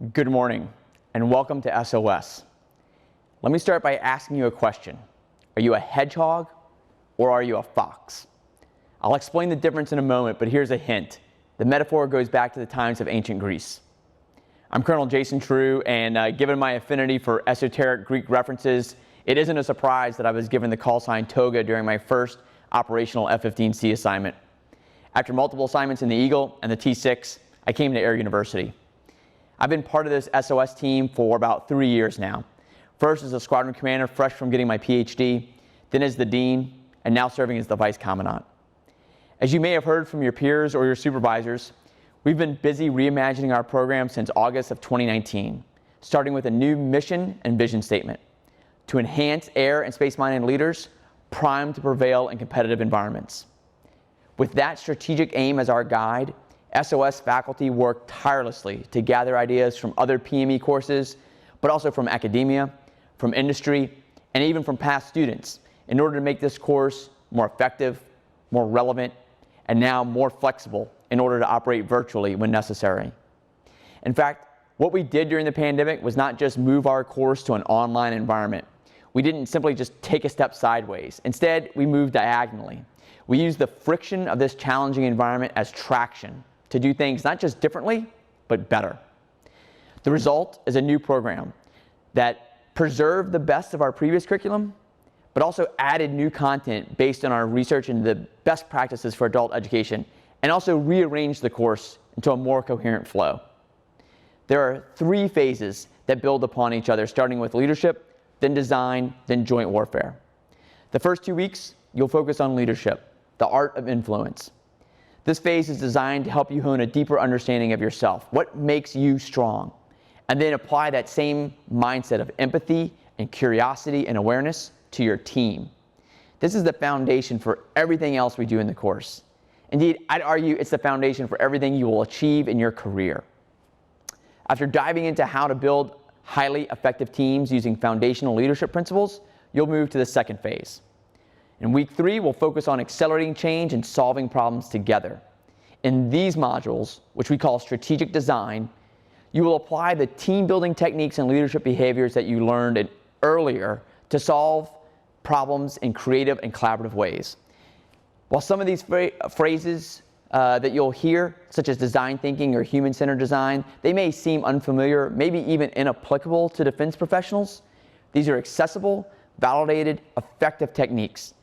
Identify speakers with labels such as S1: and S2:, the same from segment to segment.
S1: Good morning, and welcome to SOS. Let me start by asking you a question. Are you a hedgehog, or are you a fox? I'll explain the difference in a moment, but here's a hint. The metaphor goes back to the times of ancient Greece. I'm Colonel Jason True, and given my affinity for esoteric Greek references, it isn't a surprise that I was given the call sign Toga during my first operational F-15C assignment. After multiple assignments in the Eagle and the T-6, I came to Air University. I've been part of this SOS team for about 3 years now. First as a squadron commander, fresh from getting my PhD, then as the dean, and now serving as the vice commandant. As you may have heard from your peers or your supervisors, we've been busy reimagining our program since August of 2019, starting with a new mission and vision statement to enhance air and space-minded leaders primed to prevail in competitive environments. With that strategic aim as our guide, SOS faculty work tirelessly to gather ideas from other PME courses, but also from academia, from industry, and even from past students in order to make this course more effective, more relevant, and now more flexible in order to operate virtually when necessary. In fact, what we did during the pandemic was not just move our course to an online environment. We didn't simply just take a step sideways. Instead, we moved diagonally. We used the friction of this challenging environment as traction to do things not just differently, but better. The result is a new program that preserved the best of our previous curriculum, but also added new content based on our research into the best practices for adult education, and also rearranged the course into a more coherent flow. There are 3 phases that build upon each other, starting with leadership, then design, then joint warfare. The first 2 weeks, you'll focus on leadership, the art of influence. This phase is designed to help you hone a deeper understanding of yourself, what makes you strong, and then apply that same mindset of empathy and curiosity and awareness to your team. This is the foundation for everything else we do in the course. Indeed, I'd argue it's the foundation for everything you will achieve in your career. After diving into how to build highly effective teams using foundational leadership principles, you'll move to the second phase. In week 3, we'll focus on accelerating change and solving problems together. In these modules, which we call strategic design, you will apply the team building techniques and leadership behaviors that you learned earlier to solve problems in creative and collaborative ways. While some of these phrases that you'll hear, such as design thinking or human-centered design, they may seem unfamiliar, maybe even inapplicable to defense professionals, these are accessible, validated, effective techniques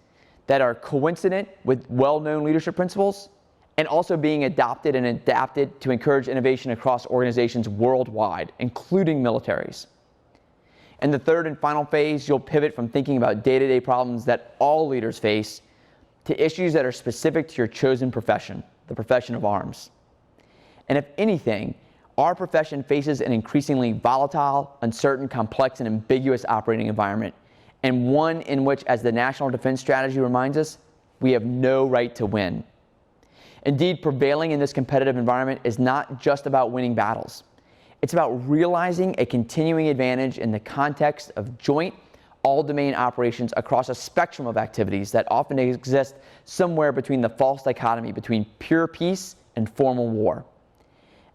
S1: that are coincident with well-known leadership principles and also being adopted and adapted to encourage innovation across organizations worldwide, including militaries. In the third and final phase, you'll pivot from thinking about day-to-day problems that all leaders face to issues that are specific to your chosen profession, the profession of arms. And if anything, our profession faces an increasingly volatile, uncertain, complex, and ambiguous operating environment, and one in which, as the National Defense Strategy reminds us, we have no right to win. Indeed, prevailing in this competitive environment is not just about winning battles. It's about realizing a continuing advantage in the context of joint, all-domain operations across a spectrum of activities that often exist somewhere between the false dichotomy between pure peace and formal war.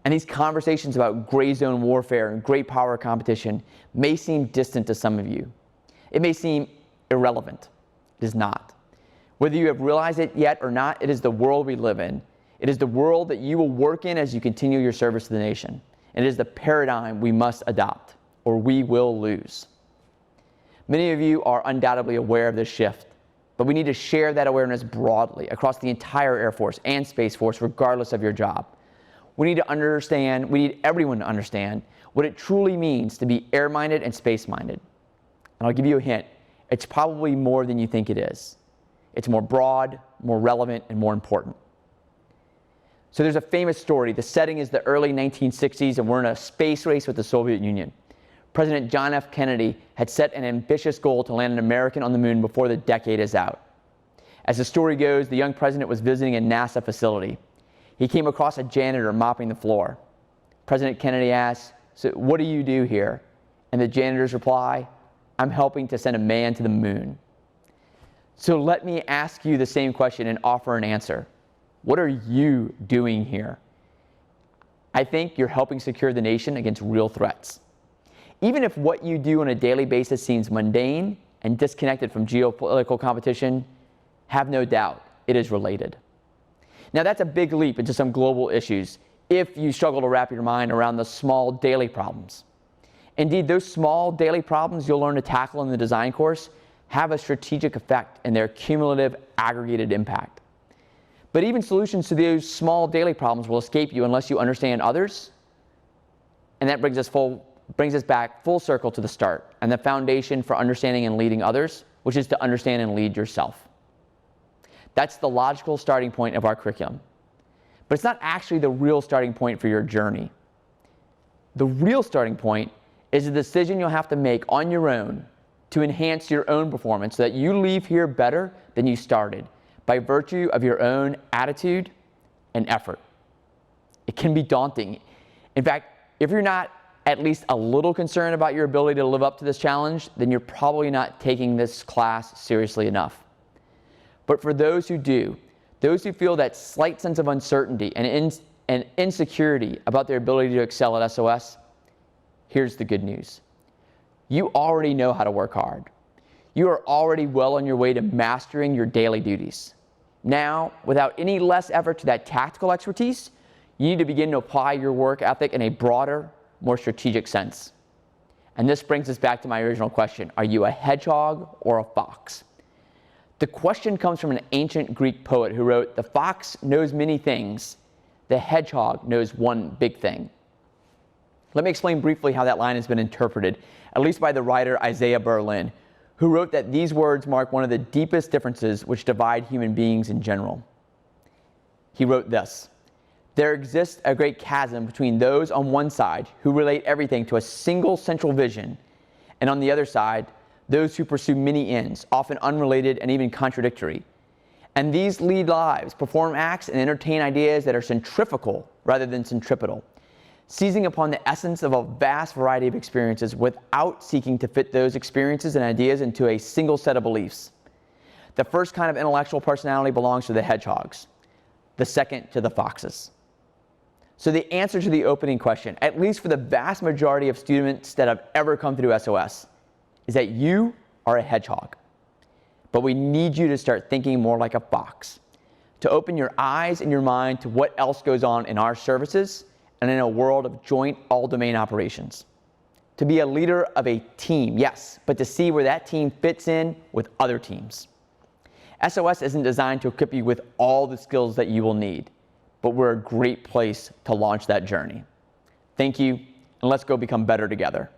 S1: And these conversations about gray zone warfare and great power competition may seem distant to some of you. It may seem irrelevant. It is not. Whether you have realized it yet or not, it is the world we live in. It is the world that you will work in as you continue your service to the nation. And it is the paradigm we must adopt, or we will lose. Many of you are undoubtedly aware of this shift, but we need to share that awareness broadly across the entire Air Force and Space Force, regardless of your job. We need everyone to understand what it truly means to be air-minded and space-minded. And I'll give you a hint, it's probably more than you think it is. It's more broad, more relevant, and more important. So there's a famous story. The setting is the early 1960s, and we're in a space race with the Soviet Union. President John F. Kennedy had set an ambitious goal to land an American on the moon before the decade is out. As the story goes, the young president was visiting a NASA facility. He came across a janitor mopping the floor. President Kennedy asked, "So what do you do here?" And the janitor's reply, "I'm helping to send a man to the moon." So let me ask you the same question and offer an answer. What are you doing here? I think you're helping secure the nation against real threats. Even if what you do on a daily basis seems mundane and disconnected from geopolitical competition, have no doubt it is related. Now, that's a big leap into some global issues if you struggle to wrap your mind around the small daily problems. Indeed, those small daily problems you'll learn to tackle in the design course have a strategic effect in their cumulative aggregated impact. But even solutions to those small daily problems will escape you unless you understand others. And that brings us back full circle to the start and the foundation for understanding and leading others, which is to understand and lead yourself. That's the logical starting point of our curriculum. But it's not actually the real starting point for your journey. The real starting point is a decision you'll have to make on your own to enhance your own performance so that you leave here better than you started by virtue of your own attitude and effort. It can be daunting. In fact, if you're not at least a little concerned about your ability to live up to this challenge, then you're probably not taking this class seriously enough. But for those who do, those who feel that slight sense of uncertainty and insecurity about their ability to excel at SOS, here's the good news. You already know how to work hard. You are already well on your way to mastering your daily duties. Now, without any less effort to that tactical expertise, you need to begin to apply your work ethic in a broader, more strategic sense. And this brings us back to my original question. Are you a hedgehog or a fox? The question comes from an ancient Greek poet who wrote, "The fox knows many things, the hedgehog knows one big thing." Let me explain briefly how that line has been interpreted, at least by the writer Isaiah Berlin, who wrote that these words mark one of the deepest differences which divide human beings in general. He wrote this: "There exists a great chasm between those on one side who relate everything to a single central vision, and on the other side, those who pursue many ends, often unrelated and even contradictory. And these lead lives, perform acts, and entertain ideas that are centrifugal rather than centripetal, seizing upon the essence of a vast variety of experiences without seeking to fit those experiences and ideas into a single set of beliefs. The first kind of intellectual personality belongs to the hedgehogs, the second to the foxes." So the answer to the opening question, at least for the vast majority of students that have ever come through SOS, is that you are a hedgehog. But we need you to start thinking more like a fox, to open your eyes and your mind to what else goes on in our services and in a world of joint all-domain operations. To be a leader of a team, yes, but to see where that team fits in with other teams. SOS isn't designed to equip you with all the skills that you will need, but we're a great place to launch that journey. Thank you, and let's go become better together.